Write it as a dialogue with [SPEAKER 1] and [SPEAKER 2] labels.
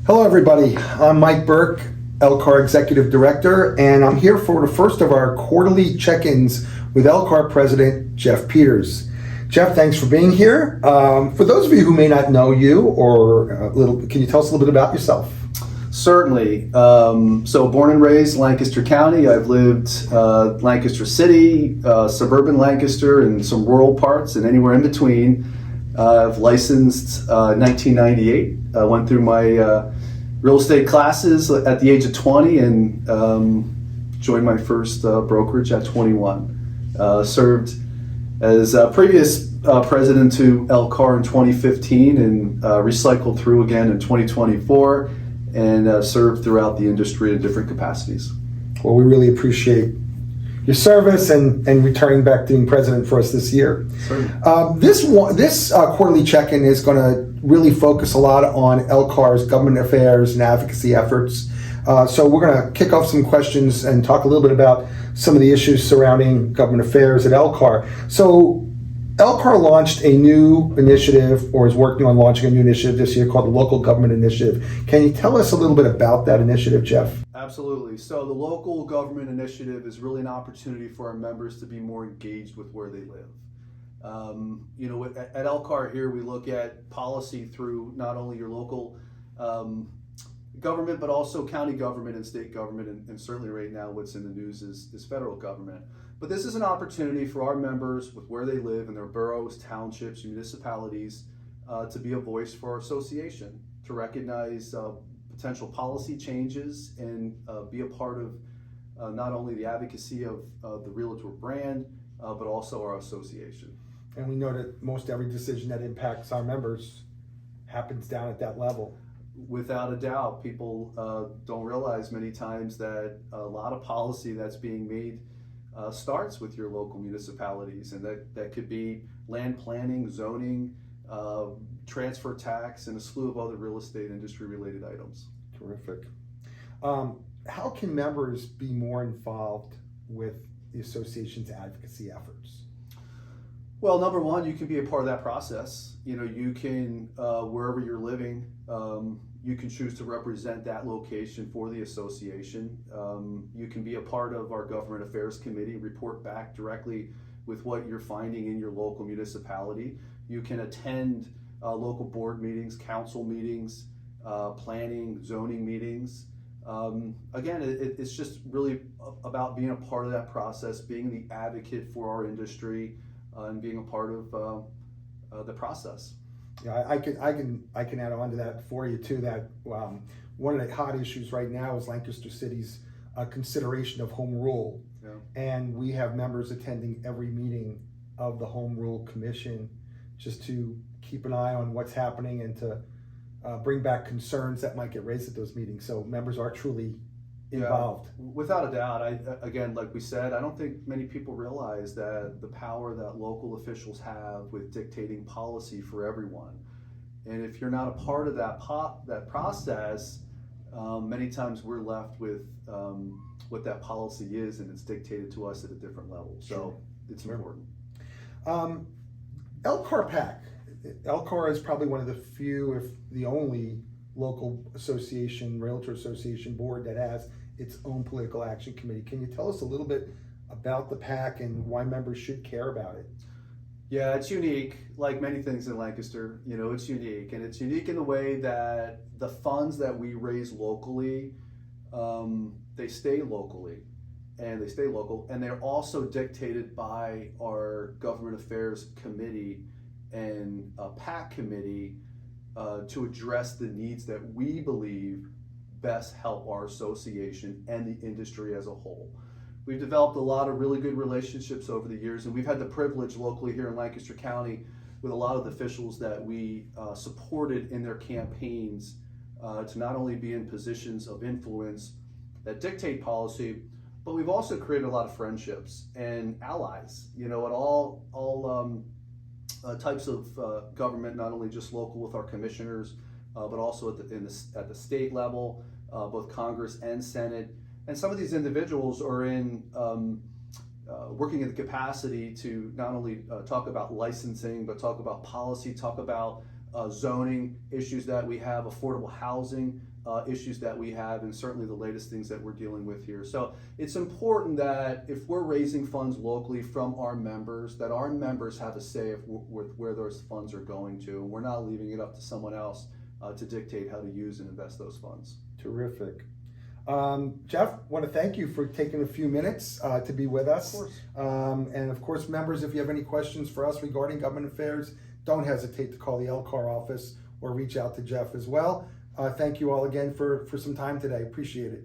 [SPEAKER 1] Hello, everybody. I'm Mike Berk, LCAR Executive Director, and I'm here for the first of our quarterly check-ins with LCAR President Jeff Peters. Jeff, thanks for being here. For those of you who may not know you, can you tell us a little bit about yourself?
[SPEAKER 2] Certainly. So born and raised Lancaster County. I've lived Lancaster City, suburban Lancaster, and some rural parts, and anywhere in between. I've licensed 1998. I went through my real estate classes at the age of 20 and joined my first brokerage at 21. Served as previous president to LCAR in 2015 and recycled through again in 2024 and served throughout the industry in different capacities.
[SPEAKER 1] Well, we really appreciate your service and returning back being president for us this year. This quarterly check-in is going to really focus a lot on LCAR's government affairs and advocacy efforts. So we're going to kick off some questions and talk a little bit about some of the issues surrounding government affairs at LCAR. So LCAR launched a new initiative, or is working on launching a new initiative this year called the Local Government Initiative. Can you tell us a little bit about that initiative, Jeff?
[SPEAKER 2] Absolutely. So the Local Government Initiative is really an opportunity for our members to be more engaged with where they live. At LCAR here, we look at policy through not only your local government, but also county government and state government, and certainly right now what's in the news is federal government. But this is an opportunity for our members with where they live in their boroughs, townships, municipalities, to be a voice for our association, to recognize potential policy changes and be a part of not only the advocacy of the Realtor brand, but also our association.
[SPEAKER 1] And we know that most every decision that impacts our members happens down at that level.
[SPEAKER 2] Without a doubt, people don't realize many times that a lot of policy that's being made starts with your local municipalities, and that could be land planning, zoning, transfer tax, and a slew of other real estate industry related items.
[SPEAKER 1] Terrific. How can members be more involved with the association's advocacy efforts?
[SPEAKER 2] Well, number one, you can be a part of that process. You can, wherever you're living, you can choose to represent that location for the association. You can be a part of our government affairs committee, report back directly with what you're finding in your local municipality. You can attend local board meetings, council meetings, planning, zoning meetings. Again, it's just really about being a part of that process, being the advocate for our industry, and being a part of the process.
[SPEAKER 1] Yeah, I can add on to that for you too. That one of the hot issues right now is Lancaster City's consideration of home rule, and we have members attending every meeting of the Home Rule Commission just to keep an eye on what's happening and to bring back concerns that might get raised at those meetings. So members are truly involved.
[SPEAKER 2] Yeah, without a doubt. Again, like we said, I don't think many people realize that the power that local officials have with dictating policy for everyone. And if you're not a part of that process, many times we're left with what that policy is, and it's dictated to us at a different level. So it's important.
[SPEAKER 1] LCAR PAC. LCAR is probably one of the few, if the only, local association, realtor association board that has its own political action committee. Can you tell us a little bit about the PAC and why members should care about it?
[SPEAKER 2] Yeah, it's unique. Like many things in Lancaster, it's unique, and it's unique in the way that the funds that we raise locally, they stay locally, and they stay local, and they're also dictated by our government affairs committee and a PAC committee to address the needs that we believe best help our association and the industry as a whole. We've developed a lot of really good relationships over the years, and we've had the privilege locally here in Lancaster County with a lot of the officials that we supported in their campaigns to not only be in positions of influence that dictate policy, but we've also created a lot of friendships and allies, at all types of government, not only just local with our commissioners, but also at the state level, both Congress and Senate. And some of these individuals are in working in the capacity to not only talk about licensing, but talk about policy, talk about zoning issues that we have, affordable housing, issues that we have, and certainly the latest things that we're dealing with here. So it's important that if we're raising funds locally from our members, that our members have a say with where those funds are going to, and we're not leaving it up to someone else to dictate how to use and invest those funds.
[SPEAKER 1] Terrific. Jeff, want to thank you for taking a few minutes to be with us.
[SPEAKER 2] Of course.
[SPEAKER 1] And of course, members, if you have any questions for us regarding government affairs, don't hesitate to call the LCAR office or reach out to Jeff as well. Thank you all again for some time today. Appreciate it.